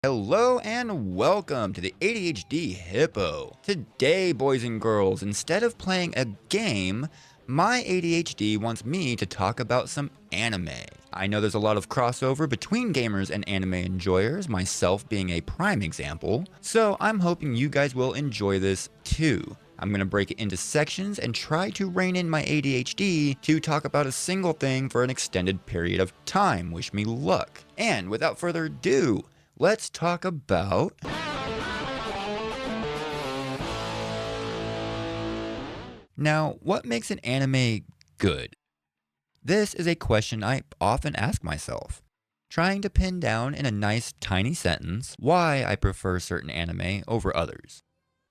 Hello and welcome to the ADHD Hippo. Today, boys and girls, instead of playing a game, my ADHD wants me to talk about some anime. I know there's a lot of crossover between gamers and anime enjoyers, myself being a prime example, so I'm hoping you guys will enjoy this too. I'm going to break it into sections and try to rein in my ADHD to talk about a single thing for an extended period of time. Wish me luck. And without further ado, let's talk about now, what makes an anime good? This is a question I often ask myself, trying to pin down in a nice tiny sentence why I prefer certain anime over others.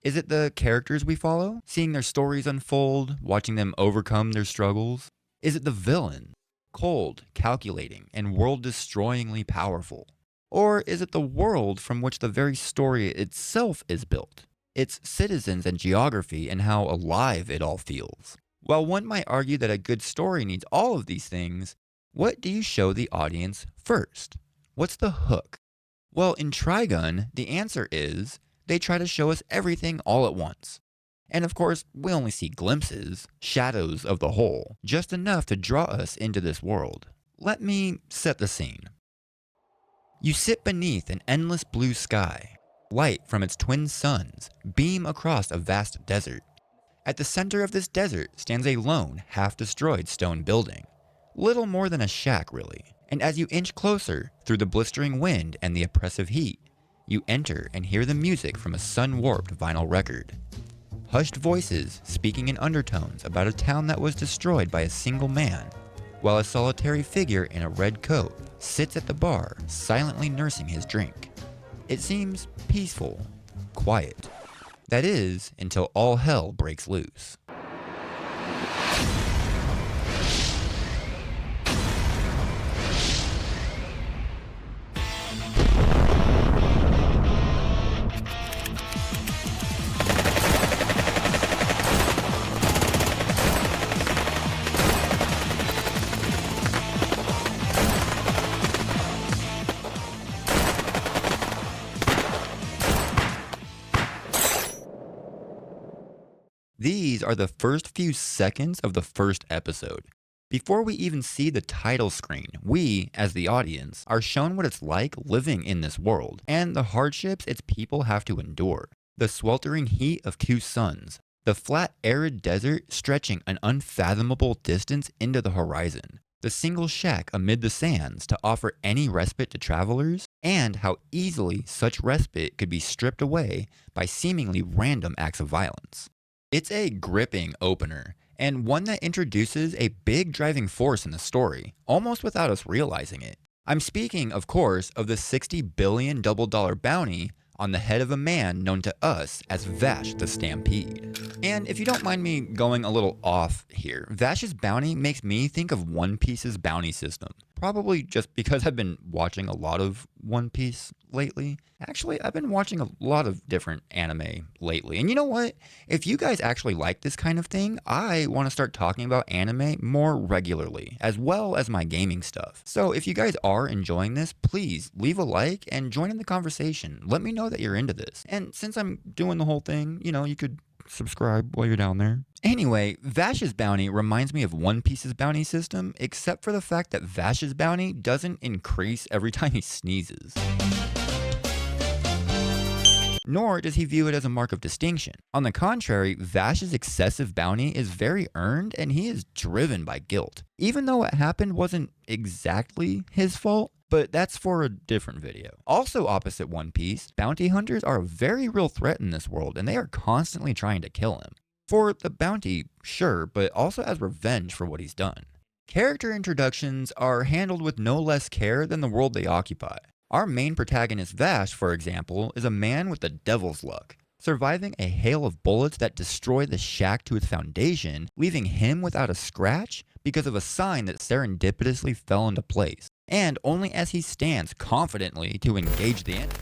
Is it the characters we follow, seeing their stories unfold, watching them overcome their struggles? Is it the villain, cold, calculating, and world-destroyingly powerful? Or is it the world from which the very story itself is built? Its citizens and geography and how alive it all feels. While one might argue that a good story needs all of these things, what do you show the audience first? What's the hook? Well, in Trigun, the answer is they try to show us everything all at once. And of course, we only see glimpses, shadows of the whole, just enough to draw us into this world. Let me set the scene. You sit beneath an endless blue sky. Light from its twin suns beam across a vast desert. At the center of this desert stands a lone, half-destroyed stone building. Little more than a shack, really. And as you inch closer, through the blistering wind and the oppressive heat, you enter and hear the music from a sun-warped vinyl record. Hushed voices speaking in undertones about a town that was destroyed by a single man, while a solitary figure in a red coat sits at the bar, silently nursing his drink. It seems peaceful, quiet. That is, until all hell breaks loose. These are the first few seconds of the first episode. Before we even see the title screen, we, as the audience, are shown what it's like living in this world, and the hardships its people have to endure. The sweltering heat of two suns, the flat arid desert stretching an unfathomable distance into the horizon, the single shack amid the sands to offer any respite to travelers, and how easily such respite could be stripped away by seemingly random acts of violence. It's a gripping opener, and one that introduces a big driving force in the story, almost without us realizing it. I'm speaking, of course, of the $60 billion double-dollar bounty on the head of a man known to us as Vash the Stampede. And if you don't mind me going a little off here, Vash's bounty makes me think of One Piece's bounty system. Probably just because I've been watching a lot of One Piece lately. Actually, I've been watching a lot of different anime lately. And you know what? If you guys actually like this kind of thing, I want to start talking about anime more regularly, as well as my gaming stuff. So if you guys are enjoying this, please leave a like and join in the conversation. Let me know that you're into this. And since I'm doing the whole thing, you could subscribe while you're down there. Anyway, Vash's bounty reminds me of One Piece's bounty system, except for the fact that Vash's bounty doesn't increase every time he sneezes. Nor does he view it as a mark of distinction. On the contrary, Vash's excessive bounty is very earned and he is driven by guilt. Even though what happened wasn't exactly his fault, but that's for a different video. Also opposite One Piece, bounty hunters are a very real threat in this world and they are constantly trying to kill him. For the bounty, sure, but also as revenge for what he's done. Character introductions are handled with no less care than the world they occupy. Our main protagonist Vash, for example, is a man with the devil's luck, surviving a hail of bullets that destroy the shack to its foundation, leaving him without a scratch because of a sign that serendipitously fell into place, and only as he stands confidently to engage the enemy.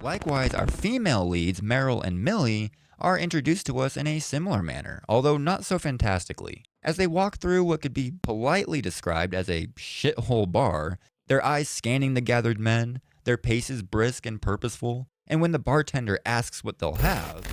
Likewise, our female leads, Meryl and Millie, are introduced to us in a similar manner, although not so fantastically. As they walk through what could be politely described as a shithole bar, their eyes scanning the gathered men, their pace is brisk and purposeful, and when the bartender asks what they'll have.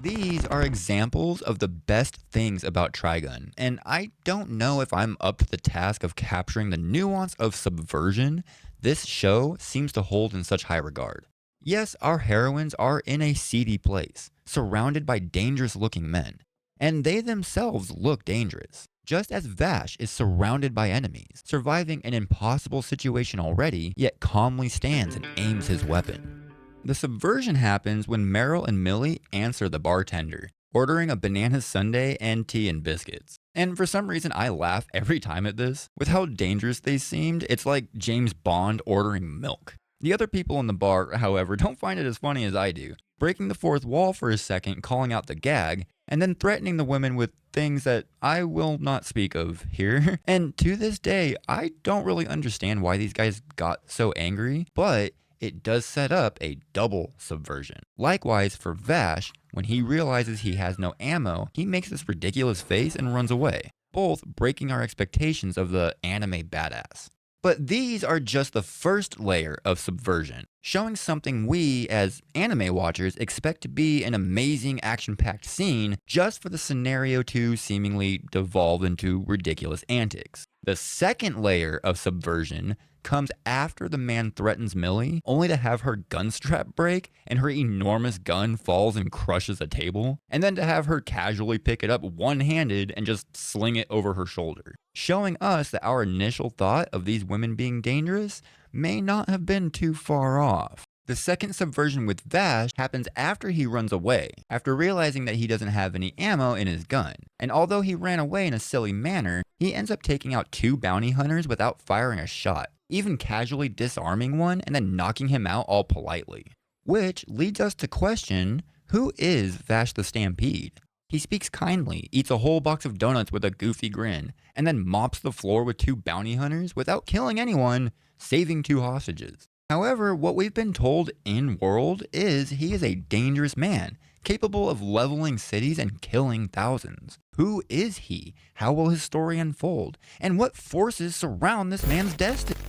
These are examples of the best things about Trigun, and I don't know if I'm up to the task of capturing the nuance of subversion this show seems to hold in such high regard. Yes, our heroines are in a seedy place, surrounded by dangerous looking men, and they themselves look dangerous. Just as Vash is surrounded by enemies, surviving an impossible situation already, yet calmly stands and aims his weapon. The subversion happens when Meryl and Millie answer the bartender, ordering a banana sundae and tea and biscuits. And for some reason I laugh every time at this. With how dangerous they seemed, it's like James Bond ordering milk. The other people in the bar, however, don't find it as funny as I do, breaking the fourth wall for a second, calling out the gag, and then threatening the women with things that I will not speak of here. And to this day, I don't really understand why these guys got so angry, but it does set up a double subversion. Likewise for Vash, when he realizes he has no ammo, he makes this ridiculous face and runs away, both breaking our expectations of the anime badass. But these are just the first layer of subversion, showing something we, as anime watchers, expect to be an amazing action-packed scene just for the scenario to seemingly devolve into ridiculous antics. The second layer of subversion comes after the man threatens Millie, only to have her gun strap break and her enormous gun falls and crushes a table, and then to have her casually pick it up one-handed and just sling it over her shoulder, showing us that our initial thought of these women being dangerous may not have been too far off. The second subversion with Vash happens after he runs away, after realizing that he doesn't have any ammo in his gun. And although he ran away in a silly manner, he ends up taking out 2 bounty hunters without firing a shot, even casually disarming one and then knocking him out all politely. Which leads us to question, who is Vash the Stampede? He speaks kindly, eats a whole box of donuts with a goofy grin, and then mops the floor with 2 bounty hunters without killing anyone, saving 2 hostages. However, what we've been told in-world is he is a dangerous man, capable of leveling cities and killing thousands. Who is he? How will his story unfold? And what forces surround this man's destiny?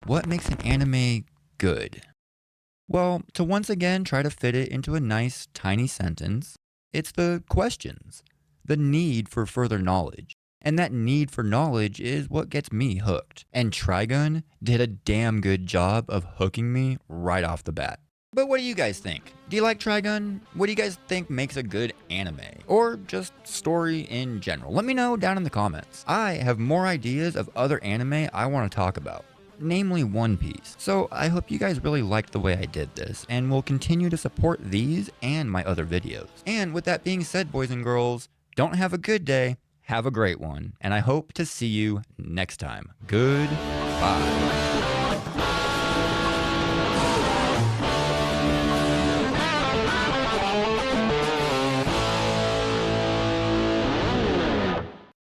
What makes an anime good? Well, to once again try to fit it into a nice, tiny sentence, it's the questions, the need for further knowledge. And that need for knowledge is what gets me hooked. And Trigun did a damn good job of hooking me right off the bat. But what do you guys think? Do you like Trigun? What do you guys think makes a good anime? Or just story in general? Let me know down in the comments. I have more ideas of other anime I want to talk about, namely One Piece. So I hope you guys really liked the way I did this, and will continue to support these and my other videos. And with that being said, boys and girls, don't have a good day. Have a great one, and I hope to see you next time. Goodbye.